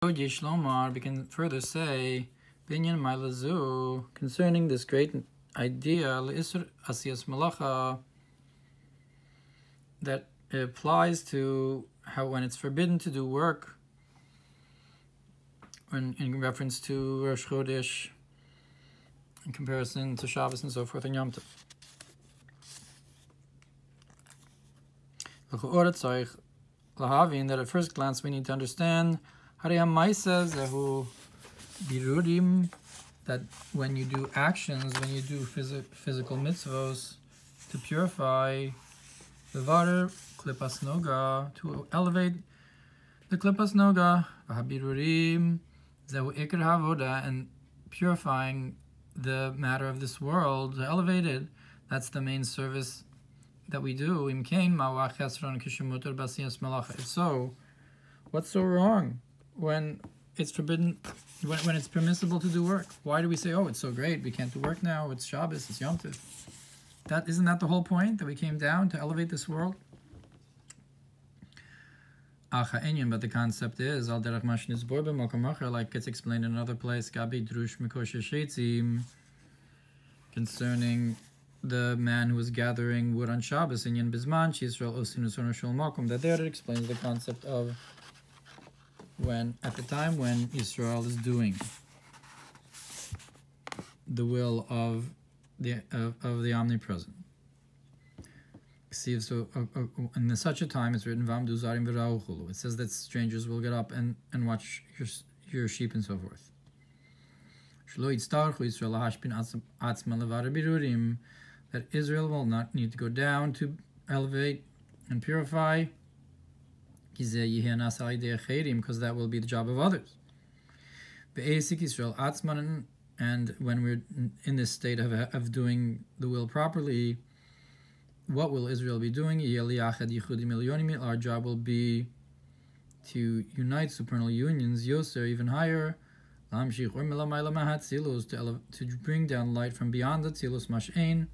We can further say, Binyan Mailazu, concerning this great idea, L'Isr Asiyas Malacha, that it applies to how when it's forbidden to do work, when in reference to Rosh Chodesh, in comparison to Shabbos and so forth, and Yom Tov. That at first glance we need to understand that when you do actions, when you do physical mitzvos to purify the water, klipas noga, to elevate the klipas noga, and purifying the matter of this world, to elevate it, that's the main service that we do. If so, what's so wrong when it's forbidden, when it's permissible to do work? Why do we say, oh, it's so great, we can't do work now, it's Shabbos, it's Yom Tov? Isn't that the whole point, that we came down to elevate this world? But the concept is, like it's explained in another place, concerning the man who was gathering wood on Shabbos, in that there it explains the concept of at the time when Israel is doing the will of the omnipresent. So in such a time, it's written, it says that strangers will get up and watch your sheep and so forth. That Israel will not need to go down to elevate and purify, because that will be the job of others. And when we're in this state of doing the will properly, what will Israel be doing? Our job will be to unite supernal unions, yoser, even higher, to bring down light from beyond the tzilus mash'ein,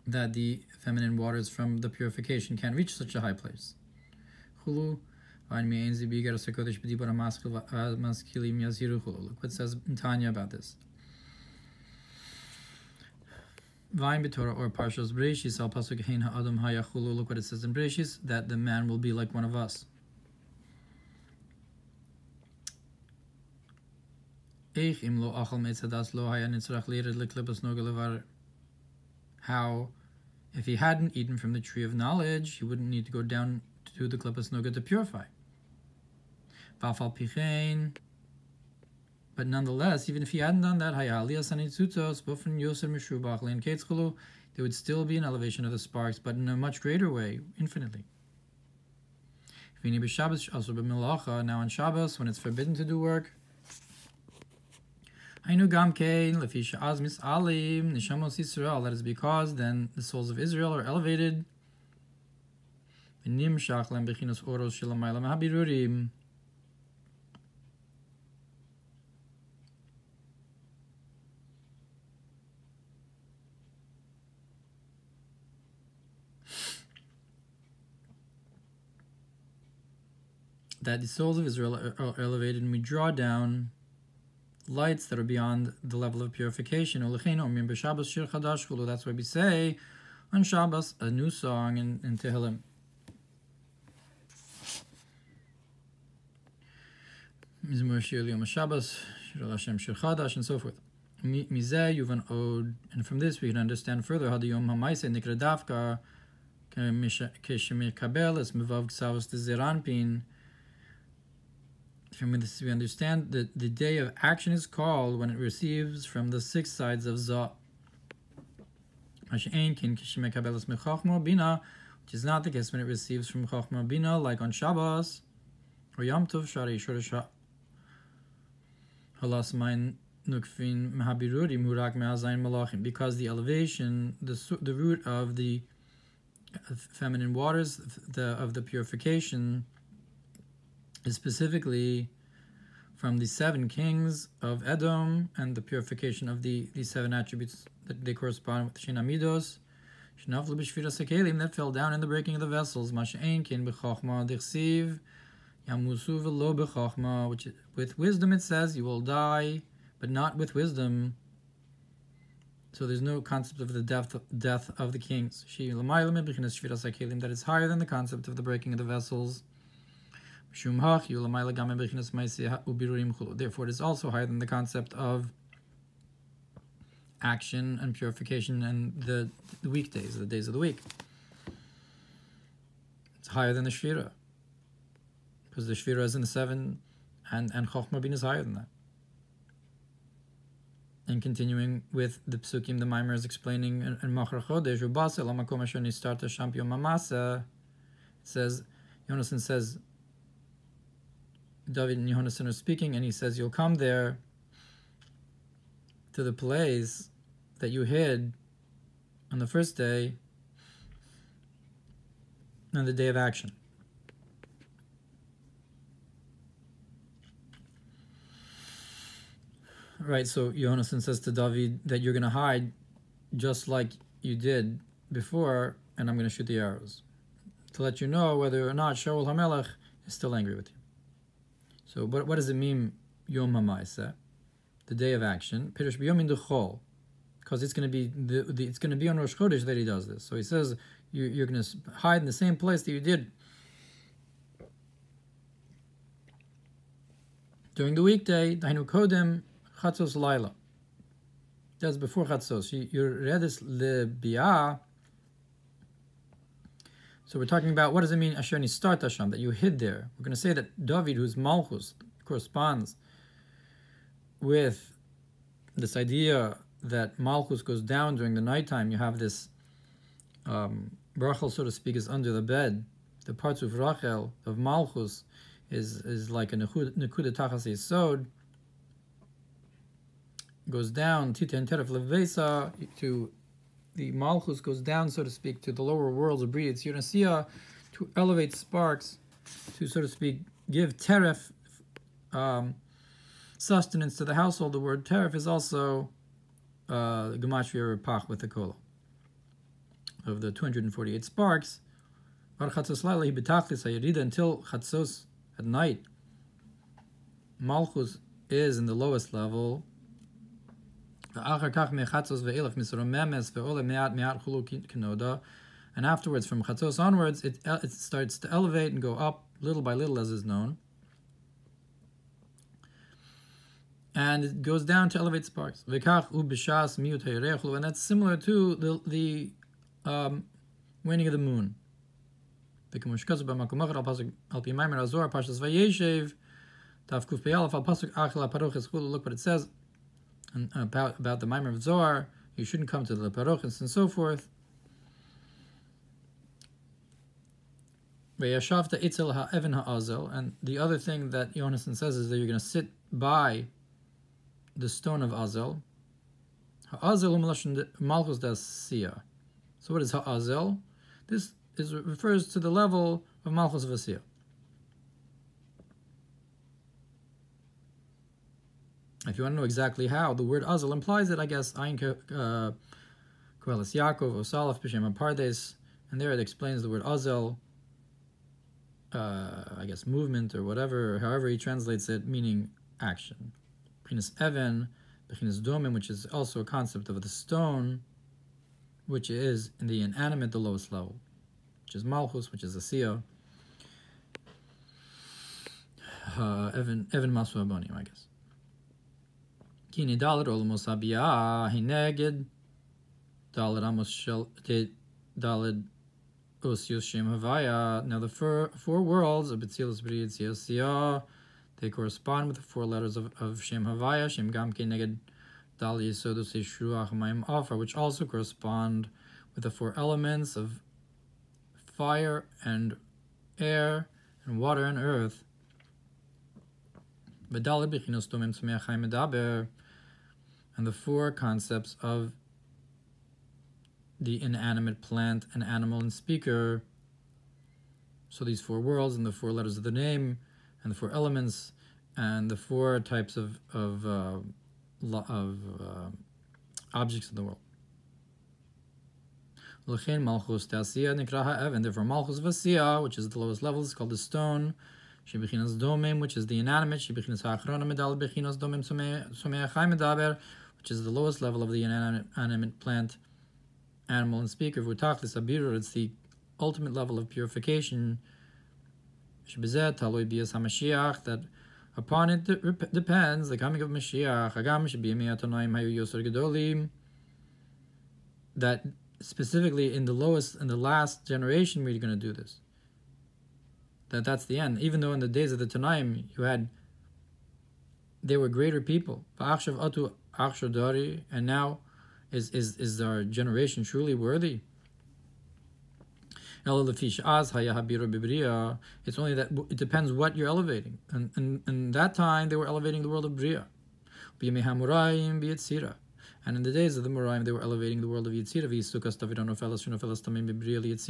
that the feminine waters from the purification can't reach such a high place. Look what says in Tanya about this. Or Parsha's Beraishis, look what it says in Beraishis, that the man will be like one of us. How, if he hadn't eaten from the tree of knowledge, he wouldn't need to go down to the klipas noga to purify. But nonetheless, even if he hadn't done that, there would still be an elevation of the sparks, but in a much greater way, infinitely. Now on Shabbos, when it's forbidden to do work, that is because then the souls of Israel are elevated. That the souls of Israel are elevated, and we draw down lights that are beyond the level of purification. That's why we say on Shabbos a new song in Tehillim. Mizmor Shir Yom Shabbos, Shir Hashem Shir Chadash, and so forth. And from this we can understand further how the Yom HaMa'ase Nikra Davka Keshemikabel es Mevav Ksavos Zeranpin. From this we understand that the day of action is called when it receives from the six sides of Zah. Which is not the case when it receives from Chochmah Bina, like on Shabbos or Yom Tov Shari Shorasha. Because the elevation, the root of the feminine waters, of the purification, is specifically from the 7 kings of Edom, and the purification of the 7 attributes that they correspond with Shin Amidos, that fell down in the breaking of the vessels. Which with wisdom it says you will die, but not with wisdom. So there's no concept of the death of the kings. That is higher than the concept of the breaking of the vessels. Therefore, it is also higher than the concept of action and purification and the weekdays, the days of the week. It's higher than the Shvira, because the Shvira is in the 7, and Chochmah Bin is higher than that. And continuing with the psukim, the Maamar is explaining in Machar Chodesh, it says, Yonasan says, David and Yonasan are speaking, and he says, you'll come there to the place that you hid on the first day, on the day of action. Right, so Yonasan says to David that you're going to hide just like you did before, and I'm going to shoot the arrows to let you know whether or not Shaul HaMelech is still angry with you. So what does it mean, Yom HaMa'aseh, the day of action? Pirush b'Yom Duchol, because it's going to be it's going to be on Rosh Chodesh that he does this. So he says you're going to hide in the same place that you did during the weekday. Dainu Kodem Chatzos Laila. That's before Chatzos. You read this lebiah. So we're talking about, what does it mean, Asher Nistar Tasham, that you hid there? We're going to say that David, whose Malchus corresponds with this idea that Malchus goes down during the nighttime. You have this Rachel, so to speak, is under the bed. The parts of Rachel, of Malchus, is like a Nekuda Tachas Yesod, goes down, Tita and Teref Levesa, to the Malchus goes down, so to speak, to the lower worlds of Bria. It's Yonasiya to elevate sparks, to, so to speak, give Teref sustenance to the household. The word Teref is also Gematria Pach with the Kola. Of the 248 sparks, until Chatzos at night, Malchus is in the lowest level. And afterwards, from Chatzos onwards, it starts to elevate and go up little by little, as is known. And it goes down to elevate sparks. And that's similar to the waning of the moon. Look what it says about the Maamar of Zohar. You shouldn't come to the Parochas and so forth. And the other thing that Yonasan says is that you're going to sit by the stone of Azel. Malchus das Siyah. So what is Ha'azel? This refers to the level of Malchus Vasiyah. If you want to know exactly how, the word Azel implies it, I guess, Ayin Koheles Yaakov, Osalaf, B'Shem Apardes, and there it explains the word Azel, I guess movement or whatever, however he translates it, meaning action. B'chinas Even, B'chinas Domim, which is also a concept of the stone, which is in the inanimate, the lowest level, which is Malchus, which is Asiyah. Even Masu Abonim, I guess. Kini Dalet Olamos Abiyah, Hineged, Dalet Amos Shel, Dalet Osios Shem Havaya. Now the four worlds of B'tzilas B'ri Yitzias, they correspond with the 4 letters of Shem Havaya, Shem Gam Keneged Dal Yesodus Yeshruach Mayim Afar, which also correspond with the 4 elements of fire and air and water and earth. And the 4 concepts of the inanimate plant and animal and speaker. So these 4 worlds and the 4 letters of the name and the 4 elements and the 4 types of objects in the world. L'chein malchus te'asiyah nikra ha'evan. Therefore, malchus v'asiyah, which is the lowest level, is called the stone. Shebechinas domim, which is the inanimate. Shebechinas ha'achrona medal bechinas domim somei achai medaber, which is the lowest level of the inanimate plant, animal, and speaker. V'utachlis abirur, it's the ultimate level of purification. Shebezeh taloi bias hamashiach, that upon it depends the coming of Mashiach. Hagam shebiyamei hatonaim hayu yosor gedolim, that specifically in the last generation we're going to do this. That's the end. Even though in the days of the Tanaim they were greater people. And now is our generation truly worthy? It's only that it depends what you're elevating. And in that time they were elevating the world of Bria. And in the days of the Muraim, they were elevating the world of Yitzira.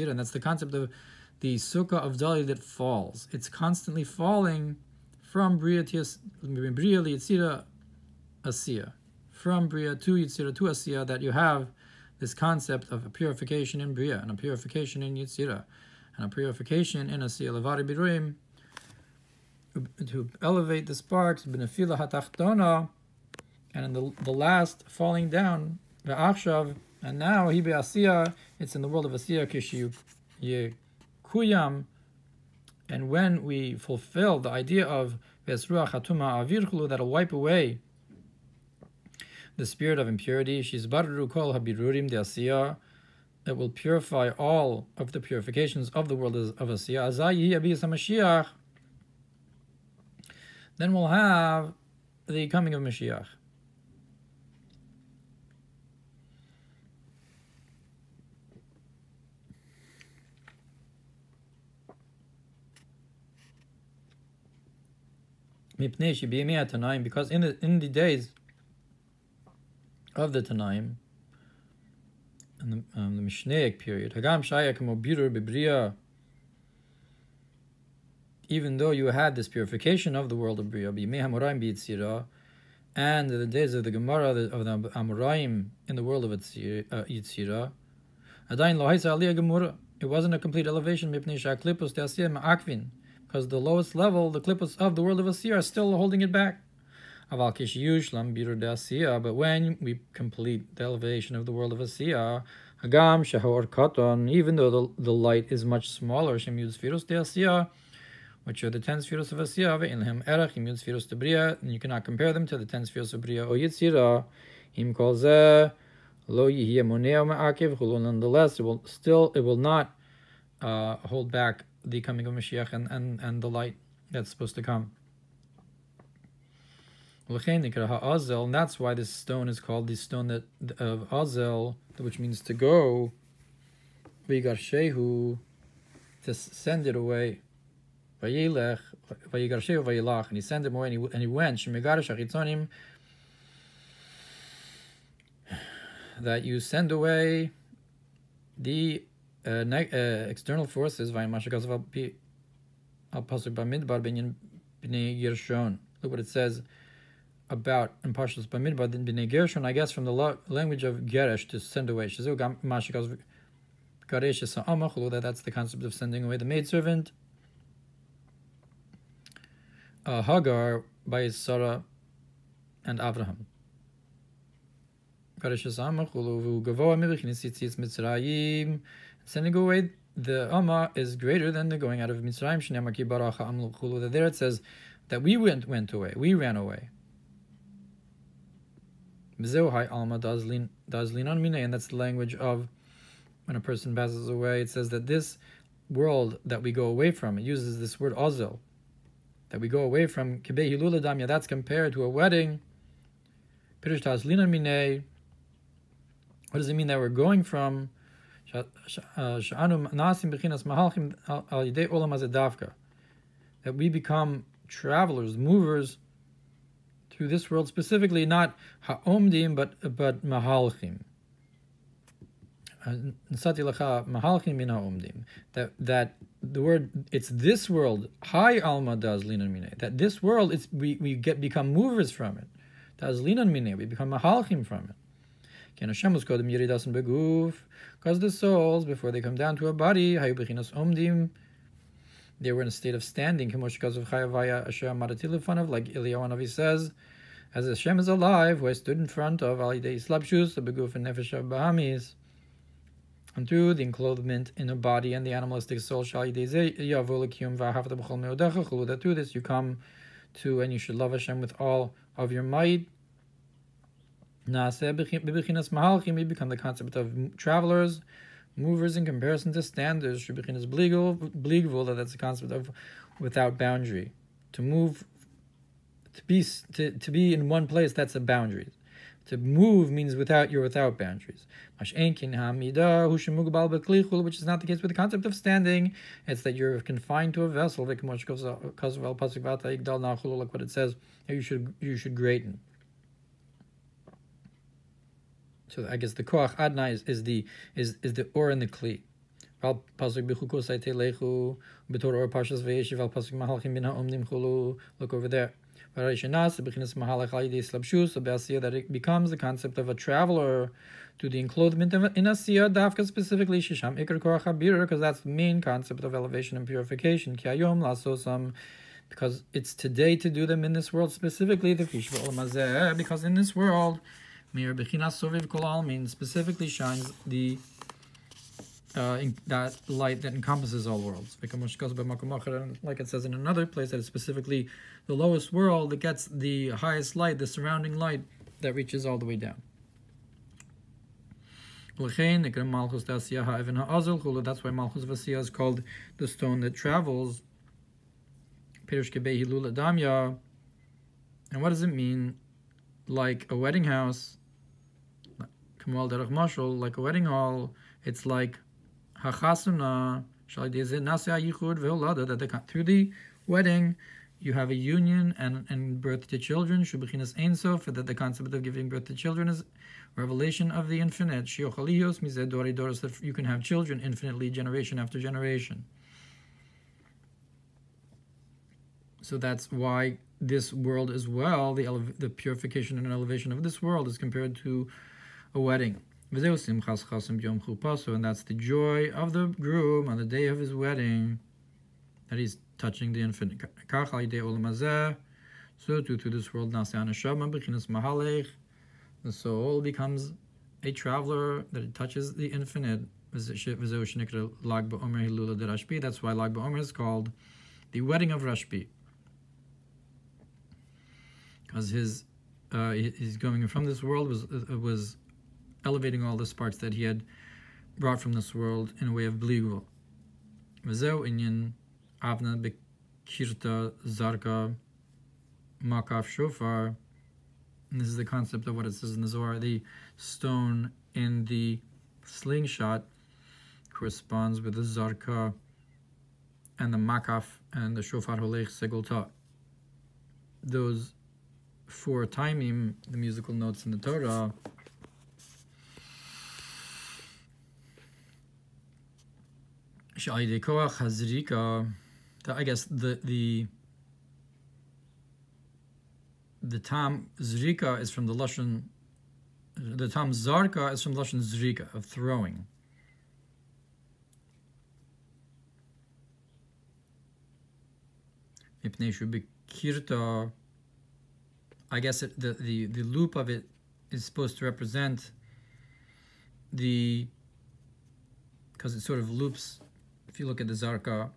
And that's the concept of the sukkah of Dali that falls. It's constantly falling from Bria to Yitzira Asiya. From Bria to Yitzira to Asiya, that you have this concept of a purification in Bria, and a purification in Yitzira, and a purification in Asiya Levari Biruim, to elevate the sparks, B'nefila Hatachtona, and in the last falling down, Ve'achshav, and now Hi Be'asiya, it's in the world of Asiya, Kishu Yekuyam, and when we fulfill the idea of Ve'esruach Hatuma Avirchulu, that'll wipe away the spirit of impurity, Shizbaru Kol Habirurim De Asiya, that will purify all of the purifications of the world of Asiya, Azayi Abiyas HaMashiach, then we'll have the coming of Mashiach. Because in the days of the Tanaim, in the Mishnaic period, even though you had this purification of the world of Bria, and the days of the Gemara of the Amoraim in the world of Yitzira, it wasn't a complete elevation, because the lowest level, the klippos of the world of Asiyah, are still holding it back. But when we complete the elevation of the world of Asiyah, even though the light is much smaller, which are the 10 spheres of Asiyah, and you cannot compare them to the 10 spheres of Bria or Yitzira, nonetheless, it will not hold back the coming of Mashiach and the light that's supposed to come. And that's why this stone is called the stone of Azel, which means to go, V'yigarshehu, to send it away, V'yilech, V'yigarshehu v'yilach, and he sent him away, and he went, Shemegarish achitzonim, that you send away the external forces. Look what it says about in Parshas Bamidbar B'nei Gershon, I guess from the language of Geresh, to send away. That's the concept of sending away the maidservant Hagar by Sarah and Avraham. Sending away the Amma is greater than the going out of Mitzrayim. There it says that we went away, we ran away. And that's the language of when a person passes away. It says that this world that we go away from, it uses this word Ozel, that we go away from. That's compared to a wedding. What does it mean that we're going from? That we become travelers, movers through this world, specifically not ha'omdim, but mahalchim. That the word, it's this world, high alma dazlinan mine, that this world, we become movers from it. Dazlinan mine, we become mahalchim from it. Because the souls, before they come down to a body, they were in a state of standing, like Eliyahu says, as Hashem is alive, who I stood in front of and through the enclothment in a body and the animalistic soul, that through this you come to and you should love Hashem with all of your might. We become the concept of travelers, movers in comparison to standards. That's the concept of without boundary. To move, to be in one place, that's a boundary. To move means you're without boundaries. Which is not the case with the concept of standing. It's that you're confined to a vessel. Like what it says, you should greaten. So I guess the koach adna is the or and the kli. Look over there. That it becomes the concept of a traveler to the enclothment in asiyah dafka specifically shisham ikar koach habir, because that's the main concept of elevation and purification. Because it's today to do them in this world, specifically the because in this world Mir Bechinas Soviv Kol Almin specifically shines the that light that encompasses all worlds. Like it says in another place, that it's specifically the lowest world that gets the highest light, the surrounding light that reaches all the way down. That's why Malchus Vasiyah is called the stone that travels. And what does it mean? Like a wedding house, like a wedding hall, it's like hachasuna, that through the wedding you have a union and birth to children, that the concept of giving birth to children is revelation of the infinite, that you can have children infinitely, generation after generation. So that's why this world as well, the purification and elevation of this world is compared to a wedding. And that's the joy of the groom on the day of his wedding, that he's touching the infinite. So too through this world, the soul becomes a traveler, that it touches the infinite. That's why Lag BaOmer is called the wedding of Rashbi. Because his going from this world was elevating all the sparks that he had brought from this world in a way of bligul. V'zeu inyan avna bekirta zarka makaf shofar. And this is the concept of what it says in the Zohar. The stone in the slingshot corresponds with the zarka and the makaf and the shofar holech segulta. Those 4 timim, the musical notes in the Torah, I guess the tam zrika is from the lashon. The tam zarka is from the lashon zrika, of throwing. I guess the loop of it is supposed to represent because it sort of loops. If you look at the zarka,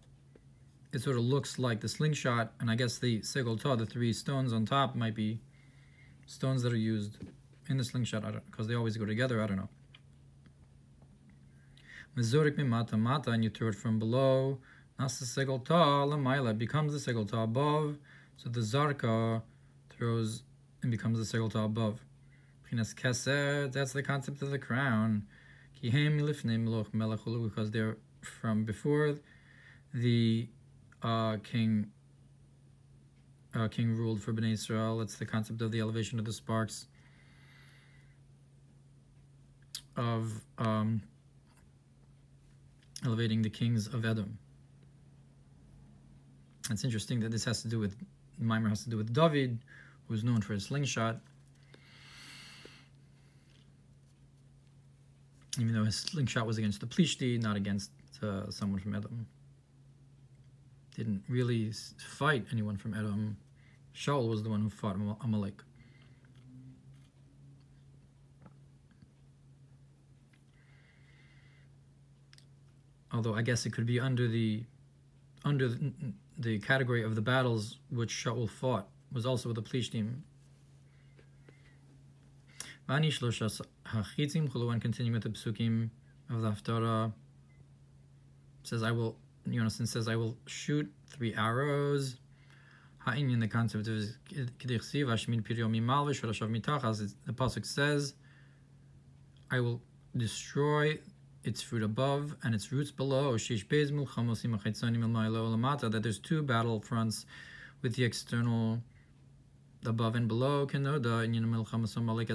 it sort of looks like the slingshot, and I guess the segol, the 3 stones on top, might be stones that are used in the slingshot, because they always go together, I don't know. Mezorik mimata mata, and you throw it from below. Nas the segol lamaila, becomes the segol above, so the zarka throws and becomes the segol above. Pinas keser, that's the concept of the crown. Kihem milifnei meloch melechulu, because they're from before the king ruled for Bnei Israel. It's the concept of the elevation of the sparks of elevating the kings of Edom. It's interesting that this has to do with Maamar, has to do with David, who's known for his slingshot. even though his slingshot was against the Plishti, not against someone from Edom. Didn't really fight anyone from Edom. Shaul was the one who fought Amalek. Although I guess it could be under the category of the battles which Shaul fought, was also with the Plishtim. And continuing with the psukim of the Haftarah, says, Yonason says, I will shoot 3 arrows. In the concept of the pasuk says, I will destroy its fruit above and its roots below. That there's 2 battle fronts with the external above and below. As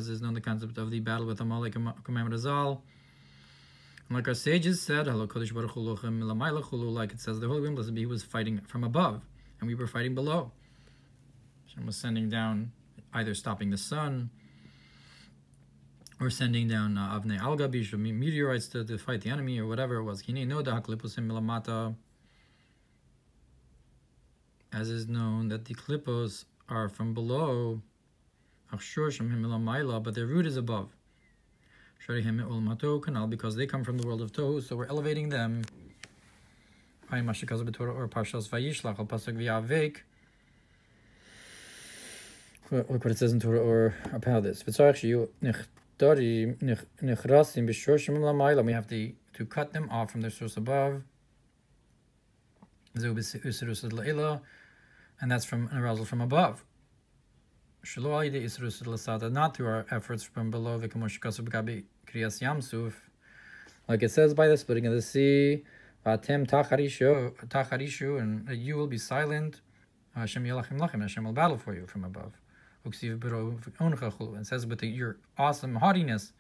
is known the concept of the battle with Amalek and Commandment Azal. Like our sages said, like it says, the Holy One, blessed be, he was fighting from above and we were fighting below. Hashem was sending down, either stopping the sun or sending down Avnei Al-Gabish, meteorites to fight the enemy, or whatever it was. As is known that the klipos are from below, but their root is above. Because they come from the world of Tohu, so we're elevating them. Or Parshas Vayishlach, al pasuk v'yavek. Look what it says in Torah or about this. We have to cut them off from their source above. And that's from an arousal from above. Not through our efforts from below. Like it says, by the splitting of the sea, and you will be silent. Hashem will battle for you from above. And says, but your awesome haughtiness,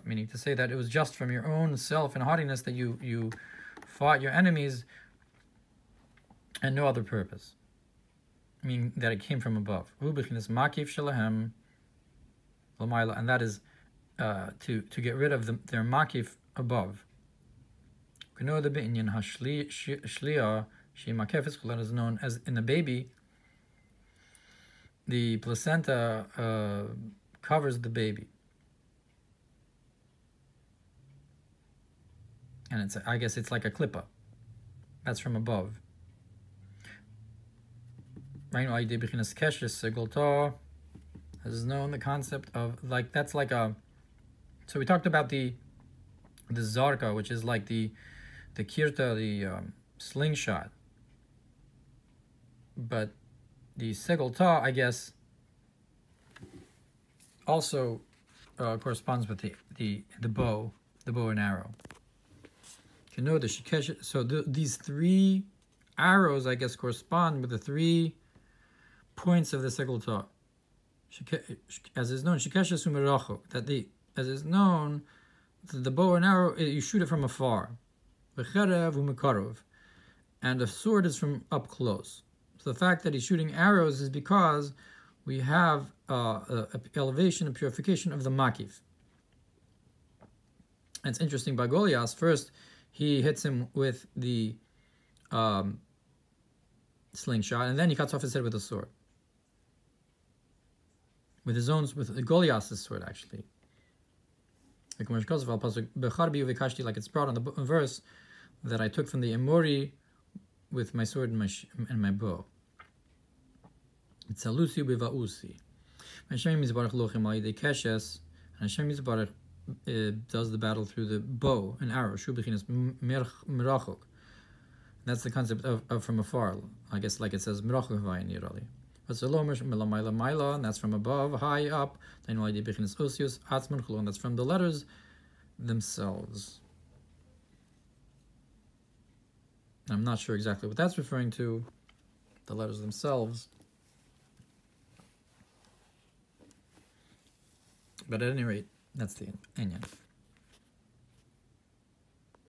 meaning to say that it was just from your own self and haughtiness that you fought your enemies and no other purpose. Meaning that it came from above. And that is to get rid of their makif above. Is known as in the baby, the placenta covers the baby. And I guess it's like a klippa. That's from above. As is known, the concept of that's like a. So we talked about the zarka, which is like the kirta, the slingshot. But the segel ta, I guess, also corresponds with the bow and arrow. You know the shikesh. So these 3 arrows, I guess, correspond with the 3 points of the segel ta. As is known, shikesh sumerachok. As is known, the bow and arrow, you shoot it from afar. V'cherev u'mekarov, and the sword is from up close. So the fact that he's shooting arrows is because we have elevation and purification of the makif. And it's interesting, by Goliath, first he hits him with the slingshot, and then he cuts off his head with a sword. With Goliath's sword, actually. Like it's brought on the verse that I took from the Emori with my sword and my bow. It's alusi b'va'usi. Hashem Yisbarach lochem al-yidei keshes, and Hashem Yisbarach does the battle through the bow and arrow. Shu b'chinas mirachok. That's the concept of from afar. I guess like it says mirachok v'ayin yirali. And that's from above, high up. And that's from the letters themselves. I'm not sure exactly what that's referring to, the letters themselves. But at any rate, that's the inyan.